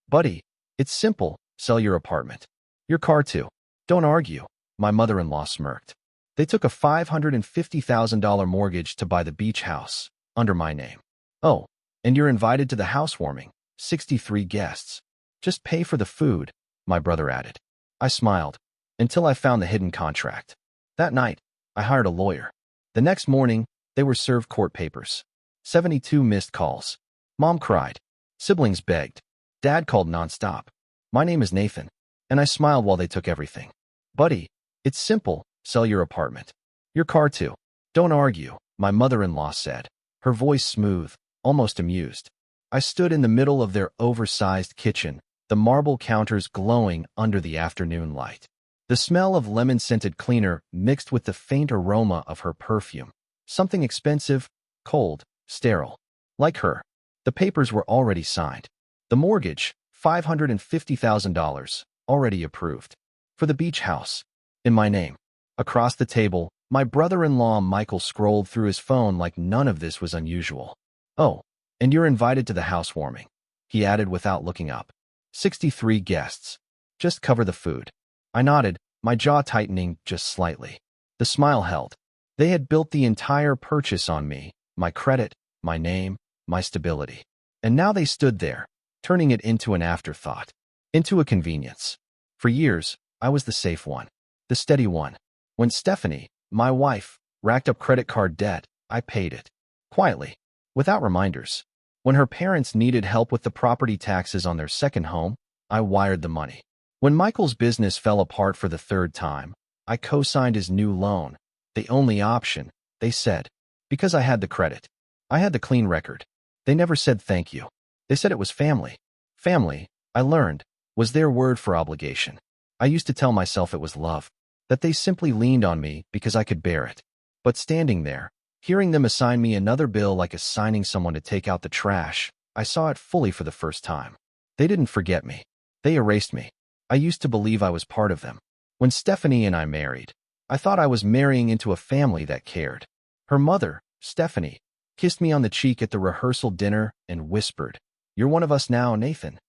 Buddy, it's simple. Sell your apartment. Your car too. Don't argue. My mother-in-law smirked. They took a $550,000 mortgage to buy the beach house, under my name. Oh, and you're invited to the housewarming. 63 guests. Just pay for the food, my brother added. I smiled, until I found the hidden contract. That night, I hired a lawyer. The next morning, they were served court papers. 72 missed calls. Mom cried. Siblings begged. Dad called nonstop. My name is Nathan, and I smiled while they took everything. Buddy, it's simple. Sell your apartment. Your car too. Don't argue, my mother-in-law said, her voice smooth, almost amused. I stood in the middle of their oversized kitchen, the marble counters glowing under the afternoon light. The smell of lemon-scented cleaner mixed with the faint aroma of her perfume. Something expensive, cold, sterile. Like her. The papers were already signed. The mortgage, $550,000, already approved. For the beach house. In my name. Across the table, my brother-in-law Michael scrolled through his phone like none of this was unusual. Oh, and you're invited to the housewarming, he added without looking up. 63 guests. Just cover the food. I nodded, my jaw tightening just slightly. The smile held. They had built the entire purchase on me, my credit, my name, my stability. And now they stood there, turning it into an afterthought, into a convenience. For years, I was the safe one, the steady one. When Stephanie, my wife, racked up credit card debt, I paid it. Quietly, without reminders. When her parents needed help with the property taxes on their second home, I wired the money. When Michael's business fell apart for the third time, I co-signed his new loan. The only option, they said. Because I had the credit. I had the clean record. They never said thank you. They said it was family. Family, I learned, was their word for obligation. I used to tell myself it was love. That they simply leaned on me because I could bear it. But standing there, hearing them assign me another bill like assigning someone to take out the trash, I saw it fully for the first time. They didn't forget me. They erased me. I used to believe I was part of them. When Stephanie and I married, I thought I was marrying into a family that cared. Her mother, Stephanie, kissed me on the cheek at the rehearsal dinner and whispered, "You're one of us now, Nathan."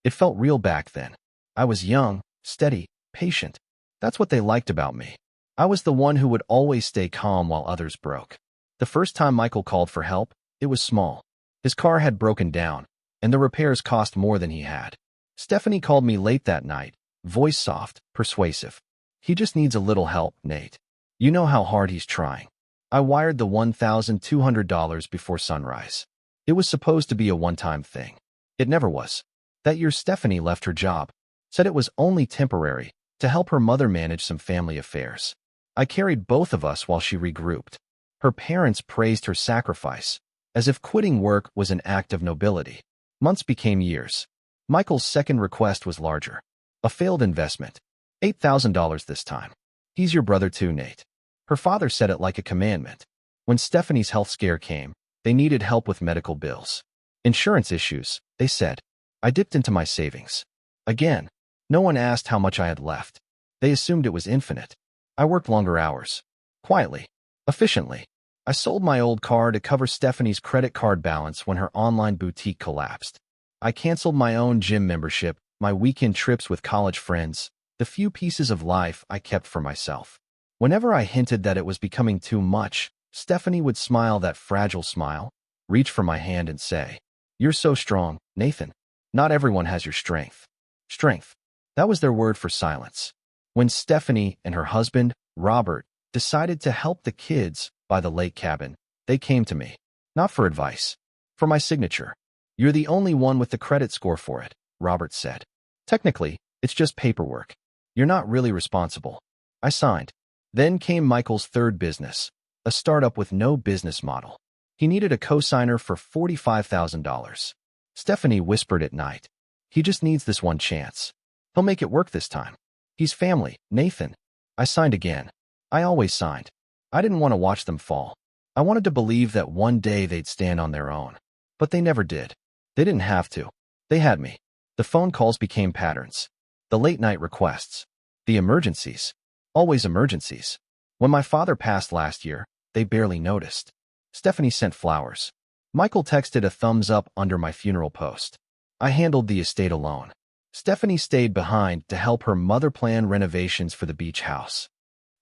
It felt real back then. I was young, steady, patient. That's what they liked about me. I was the one who would always stay calm while others broke. The first time Michael called for help, it was small. His car had broken down, and the repairs cost more than he had. Stephanie called me late that night, voice soft, persuasive. "He just needs a little help, Nate. You know how hard he's trying." I wired the $1,200 before sunrise. It was supposed to be a one-time thing. It never was. That year Stephanie left her job, said it was only temporary, to help her mother manage some family affairs. I carried both of us while she regrouped. Her parents praised her sacrifice, as if quitting work was an act of nobility. Months became years. Michael's second request was larger. A failed investment. $8,000 this time. "He's your brother too, Nate." Her father said it like a commandment. When Stephanie's health scare came, they needed help with medical bills. Insurance issues, they said. I dipped into my savings. Again, no one asked how much I had left. They assumed it was infinite. I worked longer hours. Quietly. Efficiently. I sold my old car to cover Stephanie's credit card balance when her online boutique collapsed. I canceled my own gym membership, my weekend trips with college friends, the few pieces of life I kept for myself. Whenever I hinted that it was becoming too much, Stephanie would smile that fragile smile, reach for my hand and say, "You're so strong, Nathan. Not everyone has your strength." Strength. That was their word for silence. When Stephanie and her husband, Robert, decided to help the kids buy the lake cabin, they came to me. Not for advice. For my signature. "You're the only one with the credit score for it," Robert said. "Technically, it's just paperwork. You're not really responsible." I signed. Then came Michael's third business, a startup with no business model. He needed a co-signer for $45,000. Stephanie whispered at night, "He just needs this one chance. He'll make it work this time. He's family, Nathan." I signed again. I always signed. I didn't want to watch them fall. I wanted to believe that one day they'd stand on their own. But they never did. They didn't have to. They had me. The phone calls became patterns. The late-night requests. The emergencies. Always emergencies. When my father passed last year, they barely noticed. Stephanie sent flowers. Michael texted a thumbs up under my funeral post. I handled the estate alone. Stephanie stayed behind to help her mother plan renovations for the beach house.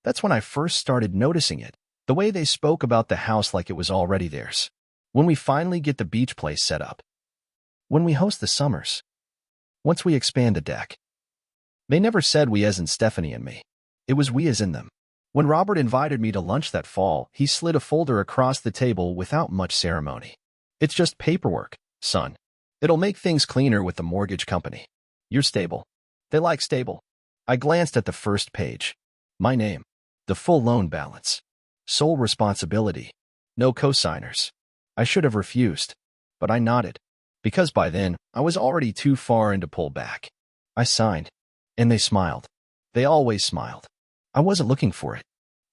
That's when I first started noticing it, the way they spoke about the house like it was already theirs. When we finally get the beach place set up. When we host the summers. Once we expand the deck. They never said we as in Stephanie and me. It was we as in them. When Robert invited me to lunch that fall, he slid a folder across the table without much ceremony. It's just paperwork, son. It'll make things cleaner with the mortgage company. You're stable. They like stable. I glanced at the first page. My name. The full loan balance. Sole responsibility. No co-signers. I should have refused. But I nodded. Because by then, I was already too far in to pull back. I signed. And they smiled. They always smiled. I wasn't looking for it.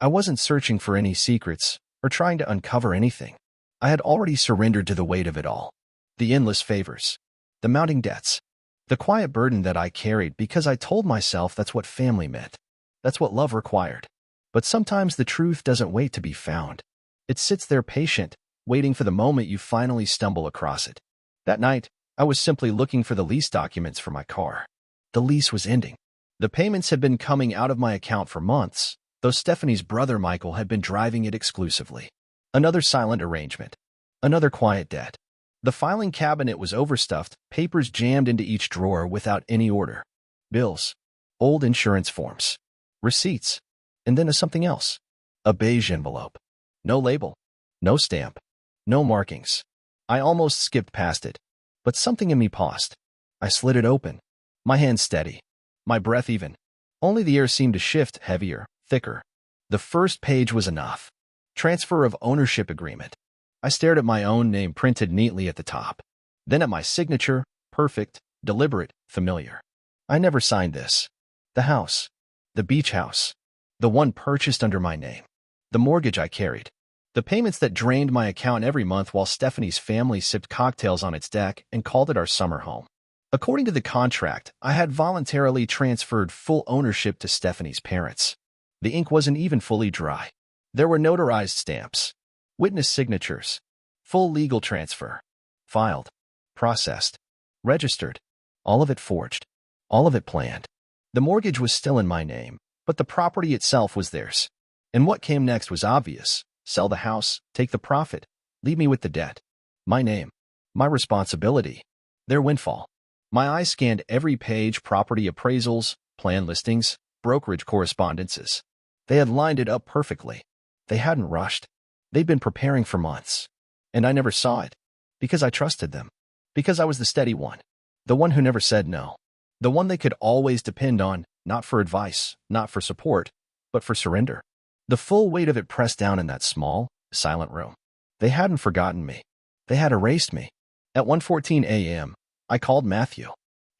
I wasn't searching for any secrets or trying to uncover anything. I had already surrendered to the weight of it all. The endless favors. The mounting debts. The quiet burden that I carried because I told myself that's what family meant. That's what love required. But sometimes the truth doesn't wait to be found. It sits there patient, waiting for the moment you finally stumble across it. That night, I was simply looking for the lease documents for my car. The lease was ending. The payments had been coming out of my account for months, though Stephanie's brother Michael had been driving it exclusively. Another silent arrangement. Another quiet debt. The filing cabinet was overstuffed, papers jammed into each drawer without any order. Bills. Old insurance forms. Receipts. And then something else. A beige envelope. No label. No stamp. No markings. I almost skipped past it. But something in me paused. I slid it open. My hand steady. My breath even. Only the air seemed to shift, heavier, thicker. The first page was enough. Transfer of ownership agreement. I stared at my own name printed neatly at the top. Then at my signature, perfect, deliberate, familiar. I never signed this. The house. The beach house. The one purchased under my name. The mortgage I carried. The payments that drained my account every month while Stephanie's family sipped cocktails on its deck and called it our summer home. According to the contract, I had voluntarily transferred full ownership to Stephanie's parents. The ink wasn't even fully dry. There were notarized stamps. Witness signatures. Full legal transfer. Filed. Processed. Registered. All of it forged. All of it planned. The mortgage was still in my name, but the property itself was theirs. And what came next was obvious. Sell the house, take the profit, leave me with the debt. My name. My responsibility. Their windfall. My eyes scanned every page, property appraisals, plan listings, brokerage correspondences. They had lined it up perfectly. They hadn't rushed. They'd been preparing for months. And I never saw it. Because I trusted them. Because I was the steady one. The one who never said no. The one they could always depend on, not for advice, not for support, but for surrender. The full weight of it pressed down in that small, silent room. They hadn't forgotten me. They had erased me. At 1:14 a.m., I called Matthew.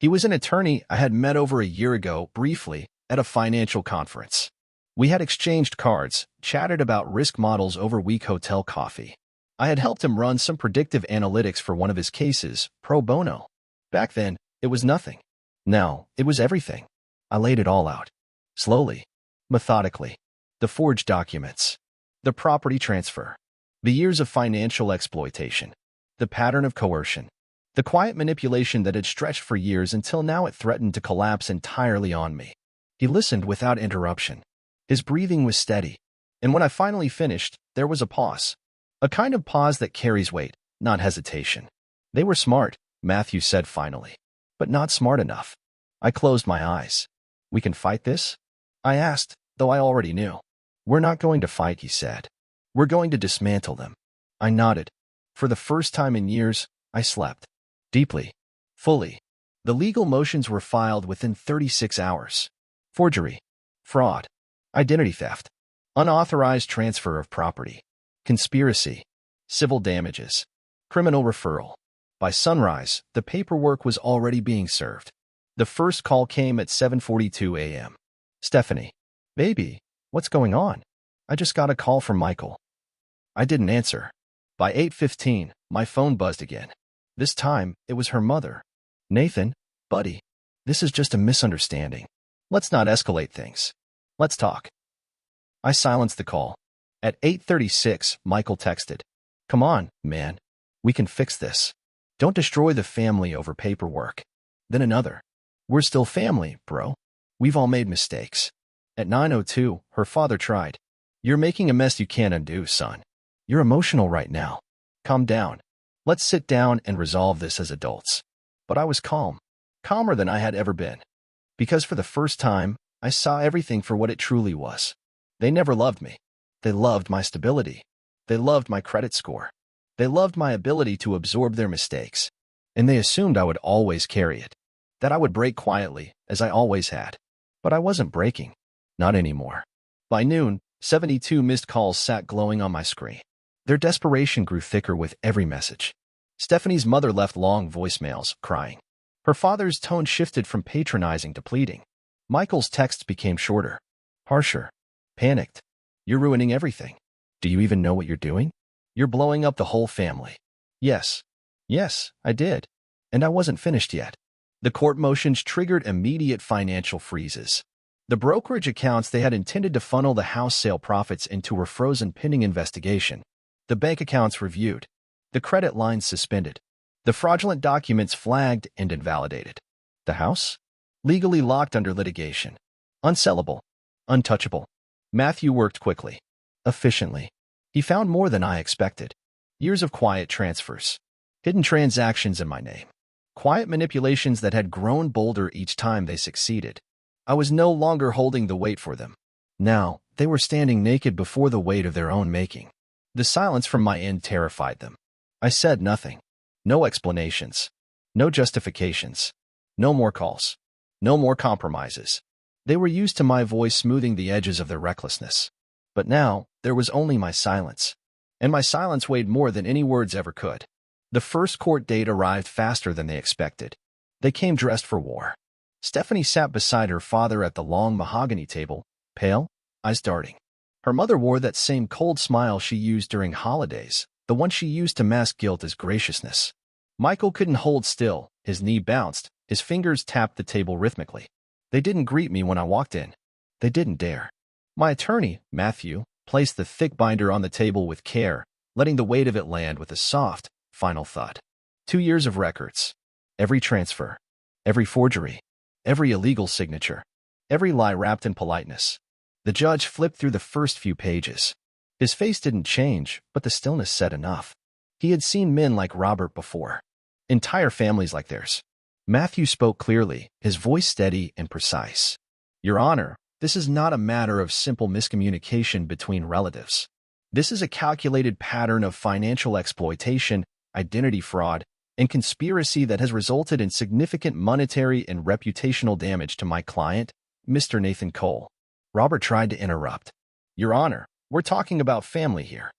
He was an attorney I had met over a year ago, briefly, at a financial conference. We had exchanged cards, chatted about risk models over weak hotel coffee. I had helped him run some predictive analytics for one of his cases, pro bono. Back then, it was nothing. Now, it was everything. I laid it all out. Slowly. Methodically. The forged documents. The property transfer. The years of financial exploitation. The pattern of coercion. The quiet manipulation that had stretched for years until now it threatened to collapse entirely on me. He listened without interruption. His breathing was steady. And when I finally finished, there was a pause. A kind of pause that carries weight, not hesitation. They were smart, Matthew said finally. But not smart enough. I closed my eyes. We can fight this? I asked, though I already knew. We're not going to fight, he said. We're going to dismantle them. I nodded. For the first time in years, I slept. Deeply. Fully. The legal motions were filed within 36 hours. Forgery. Fraud. Identity theft. Unauthorized transfer of property. Conspiracy. Civil damages. Criminal referral. By sunrise, the paperwork was already being served. The first call came at 7:42 a.m. Stephanie. Baby, what's going on? I just got a call from Michael. I didn't answer. By 8:15, my phone buzzed again. This time, it was her mother. Nathan, buddy, this is just a misunderstanding. Let's not escalate things. Let's talk. I silenced the call. At 8:36, Michael texted. Come on, man. We can fix this. Don't destroy the family over paperwork. Then another. We're still family, bro. We've all made mistakes. At 9:02, her father tried. You're making a mess you can't undo, son. You're emotional right now. Calm down. Let's sit down and resolve this as adults. But I was calm. Calmer than I had ever been. Because for the first time, I saw everything for what it truly was. They never loved me. They loved my stability. They loved my credit score. They loved my ability to absorb their mistakes. And they assumed I would always carry it. That I would break quietly, as I always had. But I wasn't breaking. Not anymore. By noon, 72 missed calls sat glowing on my screen. Their desperation grew thicker with every message. Stephanie's mother left long voicemails, crying. Her father's tone shifted from patronizing to pleading. Michael's texts became shorter, harsher, panicked. You're ruining everything. Do you even know what you're doing? You're blowing up the whole family. Yes, I did. And I wasn't finished yet. The court motions triggered immediate financial freezes. The brokerage accounts they had intended to funnel the house sale profits into were frozen pending investigation. The bank accounts reviewed. The credit lines suspended. The fraudulent documents flagged and invalidated. The house? Legally locked under litigation. Unsellable. Untouchable. Matthew worked quickly. Efficiently. He found more than I expected. Years of quiet transfers. Hidden transactions in my name. Quiet manipulations that had grown bolder each time they succeeded. I was no longer holding the weight for them. Now, they were standing naked before the weight of their own making. The silence from my end terrified them. I said nothing. No explanations. No justifications. No more calls. No more compromises. They were used to my voice smoothing the edges of their recklessness. But now, there was only my silence. And my silence weighed more than any words ever could. The first court date arrived faster than they expected. They came dressed for war. Stephanie sat beside her father at the long mahogany table, pale, eyes darting. Her mother wore that same cold smile she used during holidays, the one she used to mask guilt as graciousness. Michael couldn't hold still. His knee bounced. His fingers tapped the table rhythmically. They didn't greet me when I walked in. They didn't dare. My attorney, Matthew, placed the thick binder on the table with care, letting the weight of it land with a soft, final thud. 2 years of records. Every transfer. Every forgery. Every illegal signature. Every lie wrapped in politeness. The judge flipped through the first few pages. His face didn't change, but the stillness said enough. He had seen men like Robert before. Entire families like theirs. Matthew spoke clearly, his voice steady and precise. Your Honor, this is not a matter of simple miscommunication between relatives. This is a calculated pattern of financial exploitation, identity fraud, and conspiracy that has resulted in significant monetary and reputational damage to my client, Mr. Nathan Cole. Robert tried to interrupt. Your Honor, we're talking about family here.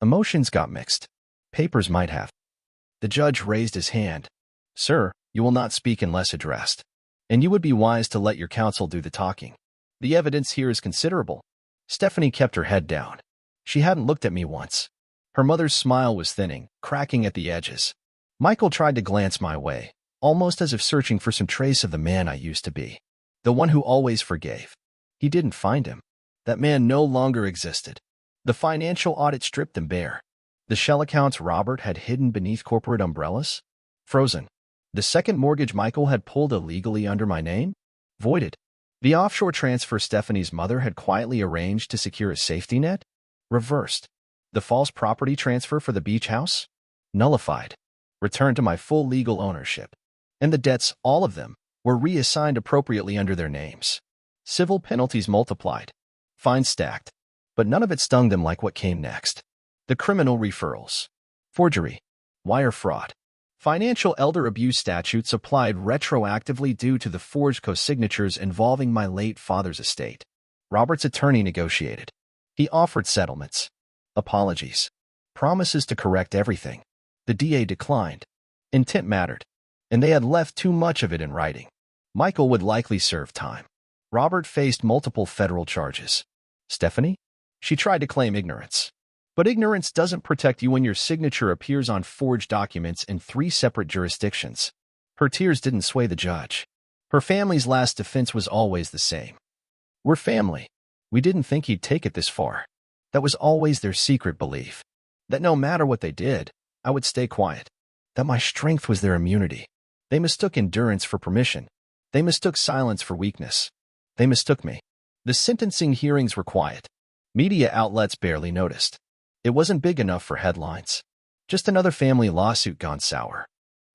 Emotions got mixed. Papers might have. The judge raised his hand. Sir, you will not speak unless addressed. And you would be wise to let your counsel do the talking. The evidence here is considerable. Stephanie kept her head down. She hadn't looked at me once. Her mother's smile was thinning, cracking at the edges. Michael tried to glance my way, almost as if searching for some trace of the man I used to be. The one who always forgave. He didn't find him. That man no longer existed. The financial audit stripped him bare. The shell accounts Robert had hidden beneath corporate umbrellas? Frozen. The second mortgage Michael had pulled illegally under my name? Voided. The offshore transfer Stephanie's mother had quietly arranged to secure a safety net? Reversed. The false property transfer for the beach house? Nullified. Returned to my full legal ownership. And the debts, all of them, were reassigned appropriately under their names. Civil penalties multiplied. Fines stacked. But none of it stung them like what came next. The criminal referrals. Forgery. Wire fraud. Financial elder abuse statutes applied retroactively due to the forged co-signatures involving my late father's estate. Robert's attorney negotiated. He offered settlements. Apologies. Promises to correct everything. The DA declined. Intent mattered. And they had left too much of it in writing. Michael would likely serve time. Robert faced multiple federal charges. Stephanie? She tried to claim ignorance. But ignorance doesn't protect you when your signature appears on forged documents in 3 separate jurisdictions. Her tears didn't sway the judge. Her family's last defense was always the same. We're family. We didn't think he'd take it this far. That was always their secret belief. That no matter what they did, I would stay quiet. that my strength was their immunity. They mistook endurance for permission. They mistook silence for weakness. They mistook me. The sentencing hearings were quiet. Media outlets barely noticed. It wasn't big enough for headlines. Just another family lawsuit gone sour.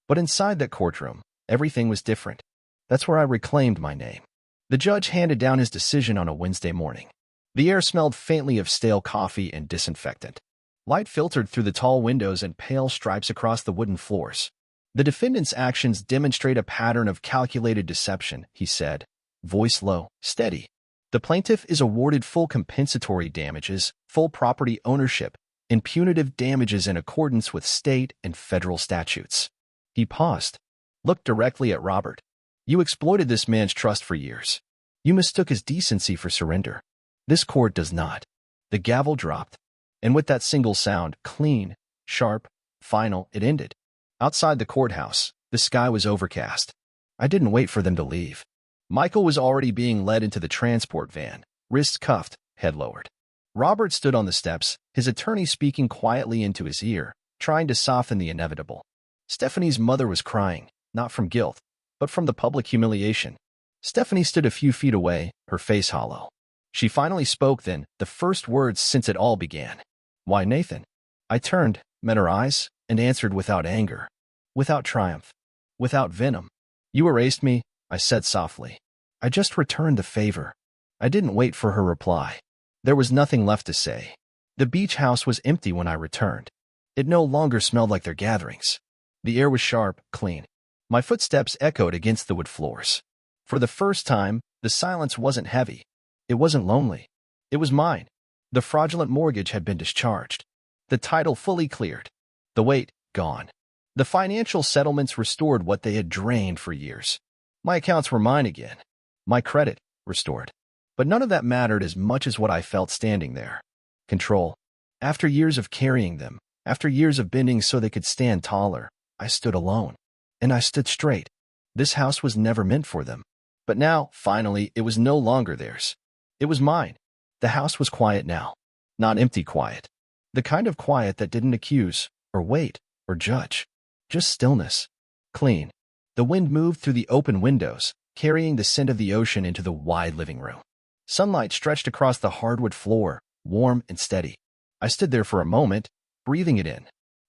But inside that courtroom, everything was different. That's where I reclaimed my name. The judge handed down his decision on a Wednesday morning. The air smelled faintly of stale coffee and disinfectant. Light filtered through the tall windows and pale stripes across the wooden floors. The defendant's actions demonstrate a pattern of calculated deception, he said, voice low, steady. The plaintiff is awarded full compensatory damages, full property ownership, and punitive damages in accordance with state and federal statutes. He paused, looked directly at Robert. You exploited this man's trust for years. You mistook his decency for surrender. This court does not. The gavel dropped, and with that single sound, clean, sharp, final, it ended. Outside the courthouse, the sky was overcast. I didn't wait for them to leave. Michael was already being led into the transport van, wrists cuffed, head lowered. Robert stood on the steps, his attorney speaking quietly into his ear, trying to soften the inevitable. Stephanie's mother was crying, not from guilt, but from the public humiliation. Stephanie stood a few feet away, her face hollow. She finally spoke then, the first words since it all began. Why, Nathan? I turned, met her eyes, and answered without anger, without triumph, without venom. You erased me, I said softly. I just returned the favor. I didn't wait for her reply. There was nothing left to say. The beach house was empty when I returned. It no longer smelled like their gatherings. The air was sharp, clean. My footsteps echoed against the wood floors. For the first time, the silence wasn't heavy. It wasn't lonely. It was mine. The fraudulent mortgage had been discharged. The title fully cleared. The weight, gone. The financial settlements restored what they had drained for years. My accounts were mine again. My credit, restored. But none of that mattered as much as what I felt standing there. Control. After years of carrying them, after years of bending so they could stand taller, I stood alone. And I stood straight. This house was never meant for them. But now, finally, it was no longer theirs. It was mine. The house was quiet now. Not empty quiet. The kind of quiet that didn't accuse, or wait, or judge. Just stillness. Clean. The wind moved through the open windows, carrying the scent of the ocean into the wide living room. Sunlight stretched across the hardwood floor, warm and steady. I stood there for a moment, breathing it in.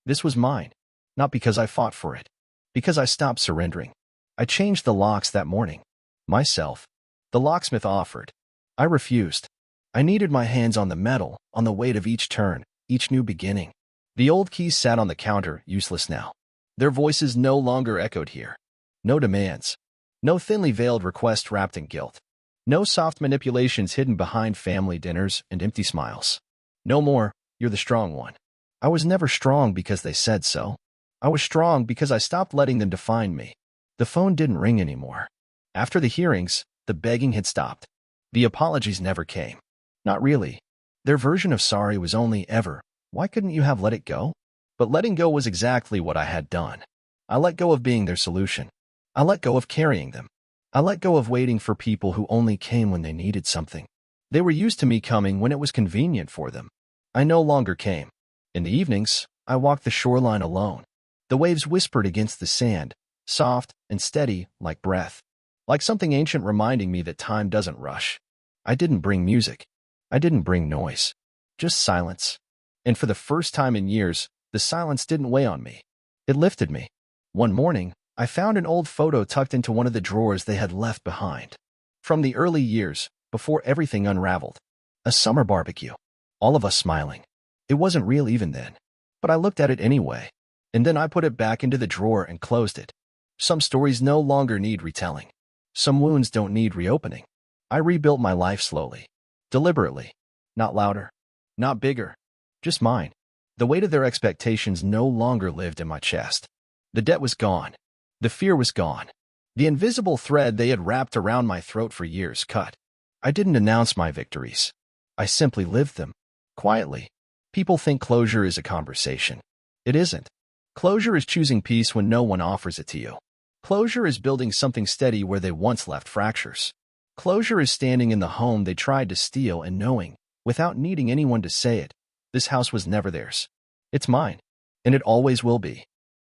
This was mine. Not because I fought for it. Because I stopped surrendering. I changed the locks that morning. Myself. The locksmith offered. I refused. I needed my hands on the metal, on the weight of each turn, each new beginning. The old keys sat on the counter, useless now. Their voices no longer echoed here. No demands. No thinly veiled requests wrapped in guilt. No soft manipulations hidden behind family dinners and empty smiles. No more, you're the strong one. I was never strong because they said so. I was strong because I stopped letting them define me. The phone didn't ring anymore. After the hearings, the begging had stopped. The apologies never came. Not really. Their version of sorry was only ever, why couldn't you have let it go? But letting go was exactly what I had done. I let go of being their solution. I let go of carrying them. I let go of waiting for people who only came when they needed something. They were used to me coming when it was convenient for them. I no longer came. In the evenings, I walked the shoreline alone. The waves whispered against the sand, soft and steady like breath. Like something ancient reminding me that time doesn't rush. I didn't bring music. I didn't bring noise. Just silence. And for the first time in years, the silence didn't weigh on me. It lifted me. One morning, I found an old photo tucked into one of the drawers they had left behind. From the early years, before everything unraveled. A summer barbecue. All of us smiling. It wasn't real even then. But I looked at it anyway. And then I put it back into the drawer and closed it. Some stories no longer need retelling. Some wounds don't need reopening. I rebuilt my life slowly. Deliberately. Not louder. Not bigger. Just mine. The weight of their expectations no longer lived in my chest. The debt was gone. The fear was gone. The invisible thread they had wrapped around my throat for years cut. I didn't announce my victories. I simply lived them. Quietly. People think closure is a conversation. It isn't. Closure is choosing peace when no one offers it to you. Closure is building something steady where they once left fractures. Closure is standing in the home they tried to steal and knowing, without needing anyone to say it, this house was never theirs. It's mine. And it always will be.